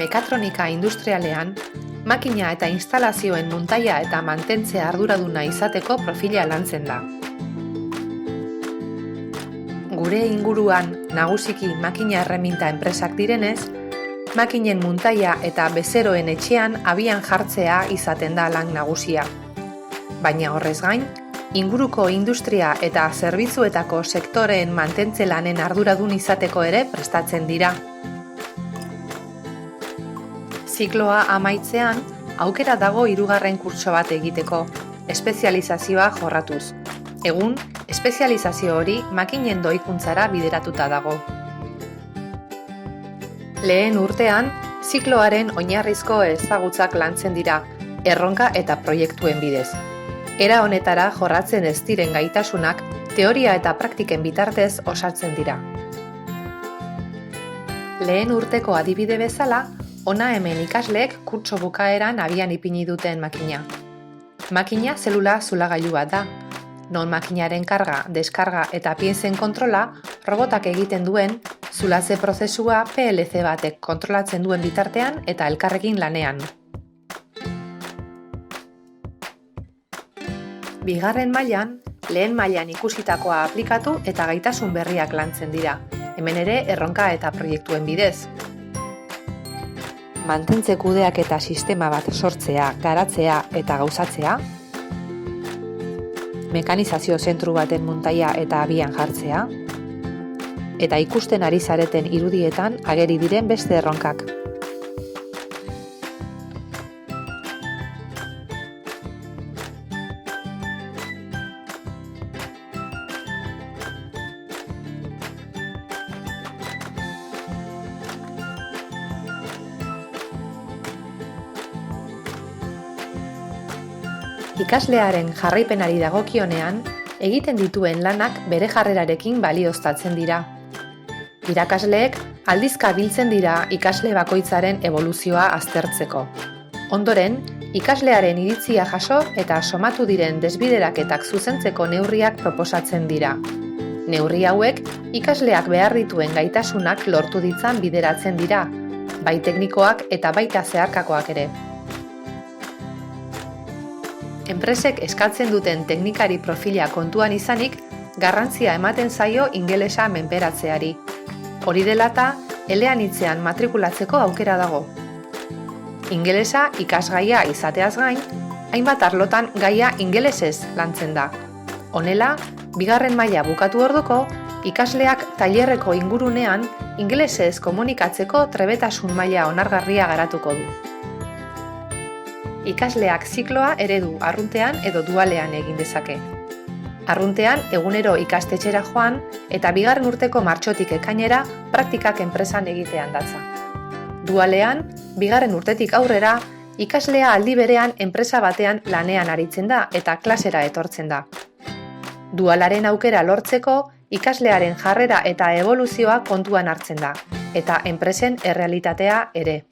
Mekatronika industrialean, makina eta instalazioen muntaia eta mantentzea arduraduna izateko profila lantzen da. Gure inguruan nagusiki makina erreminta enpresak direnez, makinen muntaia eta bezeroen etxean abian jartzea izaten da lan nagusia. Baina horrez gain, inguruko industria eta zerbitzuetako sektoreen mantentze lanen arduradun izateko ere prestatzen dira. Zikloa amaitzean, aukera dago 3. kurtso bat egiteko, espezializazioa jorratuz. Egun, espezializazio hori makinen doikuntzara bideratuta dago. Lehen urtean, zikloaren oinarrizko ezagutzak lantzen dira, erronka eta proiektuen bidez. Era honetara jorratzen ez diren gaitasunak, teoria eta praktiken bitartez osatzen dira. Lehen urteko adibide bezala, hona hemen ikasleek kurtso bukaeran abian ipini duten makina. Makina zelula zulagailu bat da, non makinaren karga, deskarga eta pienzen kontrola robotak egiten duen, zulatze prozesua PLC batek kontrolatzen duen bitartean eta elkarrekin lanean. Bigarren mailan, lehen mailan ikusitakoa aplikatu eta gaitasun berriak lantzen dira, hemen ere erronka eta proiektuen bidez. Mantentze kudeaketa sistema bat sortzea, garatzea eta gauzatzea, mekanizazio zentru baten muntaia eta abian jartzea, eta ikusten ari zareten irudietan ageri diren beste erronkak. Ikaslearen jarraipenari dagokionean, egiten dituen lanak bere jarrerarekin balioztatzen dira. Irakasleek aldizka biltzen dira ikasle bakoitzaren eboluzioa aztertzeko. Ondoren, ikaslearen iritzia jaso eta somatu diren desbideraketak zuzentzeko neurriak proposatzen dira. Neurri hauek ikasleak behar dituen gaitasunak lortu ditzan bideratzen dira, bai teknikoak eta baita zeharkakoak ere. Enpresek eskatzen duten teknikari profila kontuan izanik, garrantzia ematen zaio ingelesa menperatzeari. Hori dela eta, eleanitzean matrikulatzeko aukera dago. Ingelesa ikasgaia izateaz gain, hainbat arlotan gaia ingelesez lantzen da. Honela, 2. maila bukatu orduko, ikasleak tailerreko ingurunean ingelesez komunikatzeko trebetasun maila onargarria garatuko du. Ikasleak zikloa eredu arruntean edo dualean egin dezake. Arruntean egunero ikastetxera joan eta 2. urteko martxotik ekainera praktikak enpresan egitean datza. Dualean, 2. urtetik aurrera, ikaslea aldi berean enpresa batean lanean aritzen da eta klasera etortzen da. Dualaren aukera lortzeko, ikaslearen jarrera eta eboluzioa kontuan hartzen da, eta enpresen errealitatea ere.